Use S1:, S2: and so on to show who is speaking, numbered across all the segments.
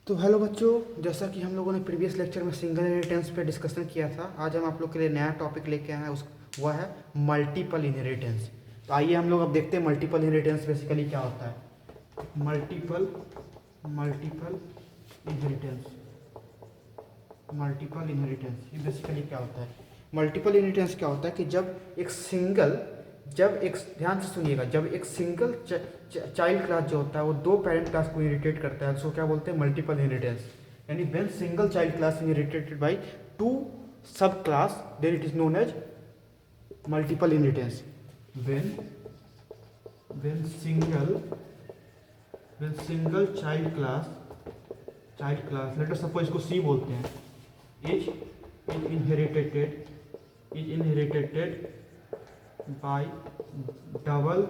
S1: तो हेलो बच्चों, जैसा कि हम लोगों ने प्रीवियस लेक्चर में सिंगल इनहेरिटेंस पे डिस्कशन किया था, आज हम आप लोग के लिए नया टॉपिक लेके आए हैं। उस वह है मल्टीपल इनहेरिटेंस। तो आइए हम लोग अब देखते हैं मल्टीपल इनहेरिटेंस बेसिकली क्या होता है। Multiple multiple inheritance multiple inheritance ये बेसिकली क्या होता है। मल्टीपल इनहेरिटेंस क्या होता है कि जब एक ध्यान से सुनिएगा, जब एक सिंगल चाइल्ड क्लास जो होता है वो दो पेरेंट क्लास को इनहेरिटेट करता है, उसको क्या बोलते हैं, मल्टीपल इनहेरिटेंस। यानी when single child class inherited by two sub class, then it is known as multiple inheritance. When single child class let us suppose इसको सी बोलते हैं, is inherited by double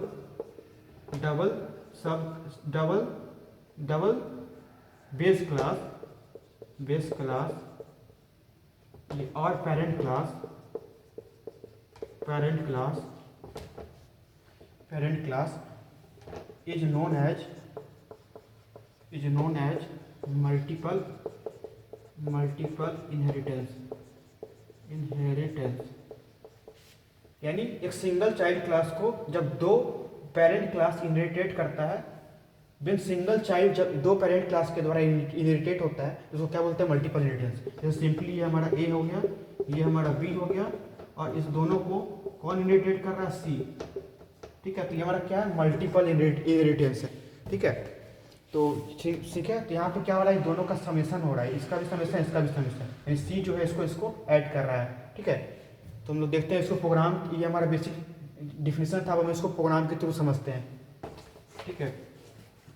S1: base class और parent class is known as multiple inheritance। यानी एक single child class को जब दो parent class इनहेरिटेट करता है, बिन सिंगल चाइल्ड जब दो पेरेंट क्लास के द्वारा इनहेरिटेट होता है तो उसको क्या बोलते हैं, मल्टीपल इनहेरिटेंस। जैसे सिंपली ये हमारा ए हो गया, ये हमारा बी हो गया, और इस दोनों को कौन इनहेरिटेट कर रहा है, सी। ठीक है, तो ये हमारा क्या है, मल्टीपल इनहेरिटेंस है। ठीक है, तो ठीक है, तो यहाँ पे क्या हो रहा है, दोनों का समेशन हो रहा है, इसका भी समेशन, इसका भी समेशन, यानी सी जो है इसको ऐड कर रहा है। ठीक है, तो हम लोग देखते हैं इसको प्रोग्राम, ये हमारा बेसिक डिफिनेशन था, अब हम इसको प्रोग्राम के थ्रू समझते हैं। ठीक है,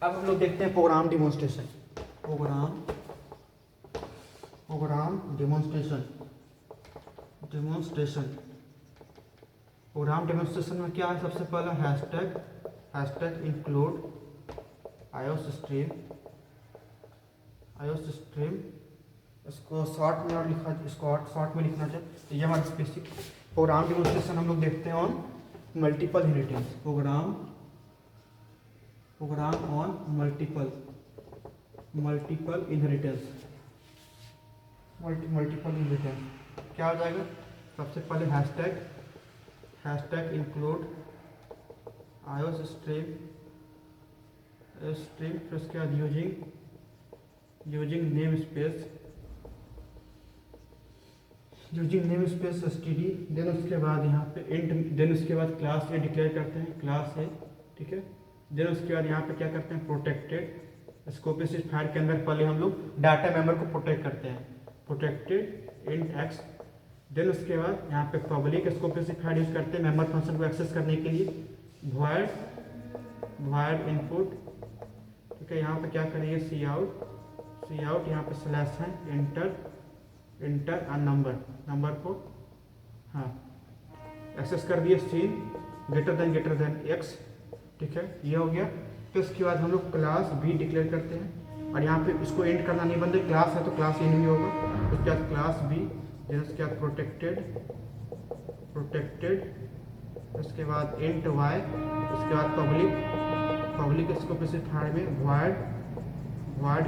S1: अब हम लोग देखते हैं प्रोग्राम डिमॉन्स्ट्रेशन। प्रोग्राम डिमॉन्स्ट्रेशन में क्या है, सबसे पहला हैशटैग इंक्लूड आयोस्ट्रीम, इसको शॉर्ट में लिखना चाहिए। तो ये हमारा बेसिक प्रोग्राम डिमॉन्स्ट्रेशन हम लोग देखते हैं on multiple inheritance. Program on multiple inheritance क्या हो जाएगा, सबसे पहले हैशटैग इंक्लूड आयोस्ट्रीम, फिर उसके बाद using namespace std, then उसके बाद यहाँ पे इंट, देन उसके बाद क्लास ए डिक्लेयर करते हैं, क्लास ए। ठीक है, देन उसके बाद यहाँ पे क्या करते हैं, प्रोटेक्टेड स्कोप स्पेसिफायर के अंदर पहले हम लोग डाटा मेंबर को प्रोटेक्ट करते हैं, प्रोटेक्टेड इंट एक्स। देन उसके बाद यहाँ पे पब्लिक स्कोप स्पेसिफायर यूज करते हैं मेंबर फंक्शन को एक्सेस करने के लिए, void इनपुट। ठीक है, यहाँ पे क्या करेंगे, सी आउट, यहाँ पे स्लैश है, इंटर नंबर को हाँ एक्सेस कर दिए, सीन ग्रेटर देन एक्स। ठीक है, ये हो गया। फिर उसके बाद हम लोग क्लास बी डिक्लेयर करते हैं, और यहाँ पे इसको एंड करना नहीं बनता, क्लास है तो क्लास एंड भी होगा। उसके बाद क्लास बी, देन उसके बाद प्रोटेक्टेड, उसके बाद इंट वाई, उसके बाद पब्लिक स्कोप स्पेसिफायर में void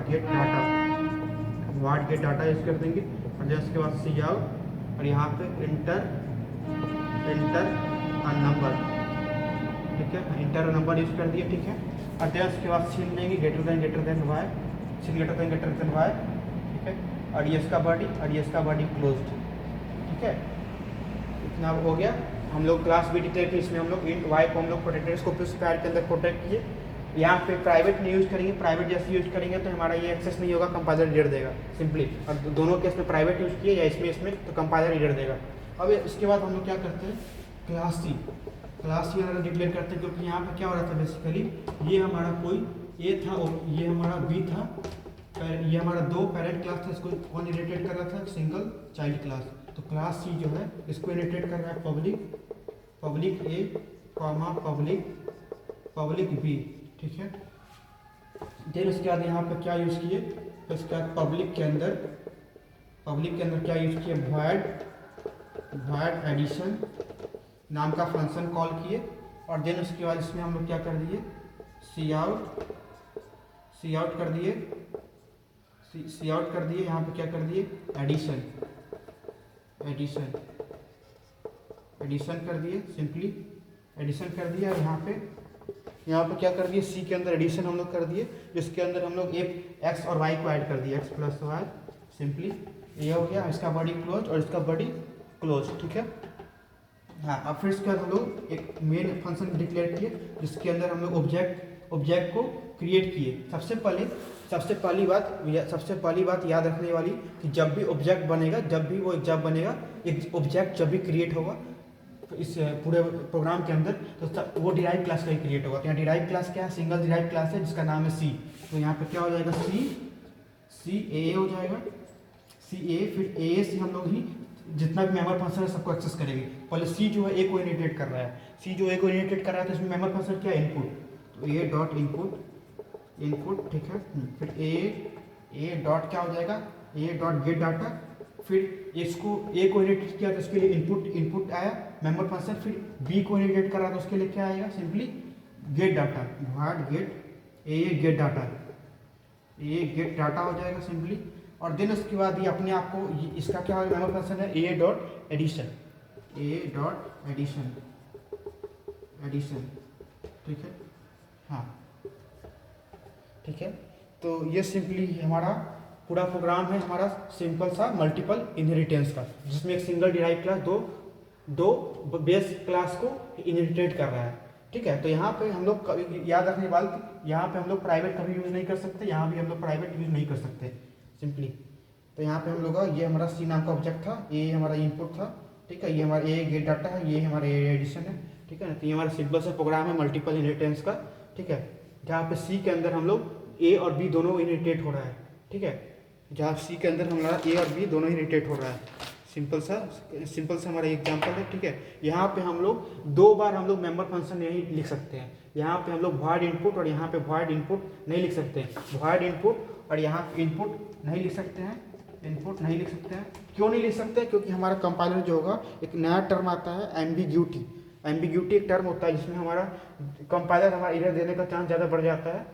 S1: गेट डाटा यूज कर देंगे, और जैसे उसके बाद सी आउट, और यहाँ पे इंटर नंबर। ठीक है, इंटर नंबर यूज कर दिया। ठीक है, और देन उसके बाद सीन देंगे ग्रेटर देन वाई, ठीक है, और ये इसका बॉडी क्लोज्ड। ठीक है, इतना हो गया। हम लोग क्लास भी डिक्लेयर किए, इसमें हम लोग इंट वाई को हम लोग प्रोटेक्टेड स्कोप स्पेसिफायर के अंदर प्रोटेक्ट किए। यहाँ पे प्राइवेट नहीं यूज करेंगे, प्राइवेट जैसे यूज करेंगे तो हमारा ये एक्सेस नहीं होगा, कंपाइलर एरर देगा सिंपली। और दोनों केस में प्राइवेट यूज किए या इसमें तो कंपाइलर एरर देगा। अब इसके बाद हम लोग क्या करते हैं, क्लास सी अगर डिक्लेयर करते हैं, क्योंकि यहाँ पे क्या हो रहा था, बेसिकली ये हमारा कोई ए था और ये हमारा बी था, ये हमारा दो पेरेंट क्लास था, इसको कौन इनहेरिटेट कर रहा था, सिंगल चाइल्ड क्लास। तो क्लास सी जो है इसको इनहेरिटेट कर रहा है पब्लिक ए कॉमा पब्लिक बी। ठीक है, देन उसके बाद यहाँ पे क्या यूज किए, तो उसके बाद पब्लिक के अंदर क्या यूज किए, void एडिशन नाम का फंक्शन कॉल किए, और देन उसके बाद इसमें हम लोग क्या कर दिए, सी आउट कर दिए, सी आउट कर दिए, यहाँ पे क्या कर दिए एडिशन, एडिशन कर दिए, सिंपली एडिशन कर दिया। और यहाँ पे क्या कर दिए, सी के अंदर एडिशन हम लोग कर दिए, जिसके अंदर हम लोग एक एक्स और वाई को ऐड कर दिया, एक्स प्लस वाई, सिंपली ये हो गया। इसका बॉडी क्लोज और इसका बॉडी क्लोज, ठीक है। हाँ, अब फिर इसके बाद हम लोग एक मेन फंक्शन डिक्लेयर किए, जिसके अंदर हम लोग ऑब्जेक्ट को क्रिएट किए। सबसे पहली बात याद रखने वाली कि जब भी ऑब्जेक्ट बनेगा, एक ऑब्जेक्ट जब भी क्रिएट होगा तो इस पूरे प्रोग्राम के अंदर, तो वो डिराइव क्लास का ही क्रिएट होगा। तो यहाँ डिराइव क्लास क्या है, सिंगल डिराइव क्लास है जिसका नाम है सी। तो यहाँ पे क्या हो जाएगा, सी ए हो जाएगा, सी ए, फिर ए से हम लोग ही जितना भी मेंबर फंक्शन है सबको एक्सेस करेंगे। पहले सी जो है ए को इनिशिएट कर रहा है, तो इसमें मेंबर फंक्शन क्या है, इनपुट, तो ए डॉट इनपुट, ठीक है। फिर ए डॉट क्या हो जाएगा, ए डॉट गेट डाटा, फिर इसको ए को इनिशिएट किया तो उसके लिए इनपुट आया मेंबर फंक्शन, फिर बी को इनिशिएट करा तो उसके लिए क्या आएगा, simply get data, what gate data हो जाएगा सिंपली। और देन उसके बाद ये अपने आप को इसका क्या होगा, मेंबर फंक्शन है ए डॉट एडिशन, ठीक है। हाँ, ठीक है। तो ये सिंपली हमारा पूरा प्रोग्राम है, हमारा सिंपल सा मल्टीपल इनहेरिटेंस का, जिसमें एक सिंगल डिराइव क्लास दो बेस क्लास को इनहेरिटेट कर रहा है, ठीक है। तो यहाँ पे हम लोग याद रखने वाले, यहाँ पे हम लोग प्राइवेट कभी यूज नहीं कर सकते, यहाँ भी हम लोग प्राइवेट यूज नहीं कर सकते सिंपली। तो यहाँ पे हम लोग ये हमारा सी नाम का ऑब्जेक्ट था, ये हमारा इनपुट था, ठीक है। ये हमारा ए गेट डाटा है, ये हमारा ए एडिशन है, ठीक है ना। तो ये हमारा सिंपल सा प्रोग्राम है मल्टीपल इनहेरिटेंस का, ठीक है। जहाँ पे सी के अंदर हम लोग ए और बी दोनों इनहेरिटेट हो रहा है, ठीक है। जहाँ सी के अंदर हमारा ए और बी दोनों इनहेरिटेट हो रहा है, सिंपल सा हमारा एग्जाम्पल है, ठीक है। यहाँ पे हम लोग दो बार हम लोग मेंबर फंक्शन नहीं लिख सकते हैं। यहाँ पे हम लोग वॉइड इनपुट और यहाँ पे वॉइड इनपुट नहीं लिख सकते हैं, वॉइड इनपुट और यहाँ इनपुट नहीं लिख सकते हैं, क्यों नहीं लिख सकते, क्योंकि हमारा कंपाइलर जो होगा एक नया टर्म आता है एम्बिग्यूटी एक टर्म होता है, जिसमें हमारा कंपाइलर हमारा एरर देने का चांस ज़्यादा बढ़ जाता है,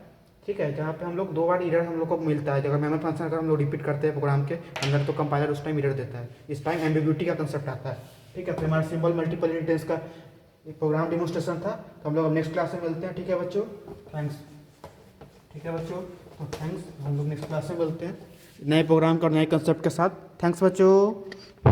S1: ठीक है। जहाँ पे हम लोग दो बार एरर हम लोग को मिलता है, अगर मेमोरी फंक्शन अगर हम लोग रिपीट करते हैं प्रोग्राम के अंदर, तो कंपाइलर उस टाइम एरर देता है, इस टाइम एम्बिग्यूटी का कंसेप्ट आता है, ठीक है। तो हमारा सिंपल मल्टीपल इनहेरिटेंस का एक प्रोग्राम डेमोन्स्ट्रेशन था। तो हम लोग अब नेक्स्ट क्लास में मिलते हैं, ठीक है बच्चों, थैंक्स, ठीक है बच्चों, तो थैंक्स, हम लोग नेक्स्ट क्लास में मिलते हैं नए प्रोग्राम का नए कंसेप्ट के साथ। थैंक्स बच्चों।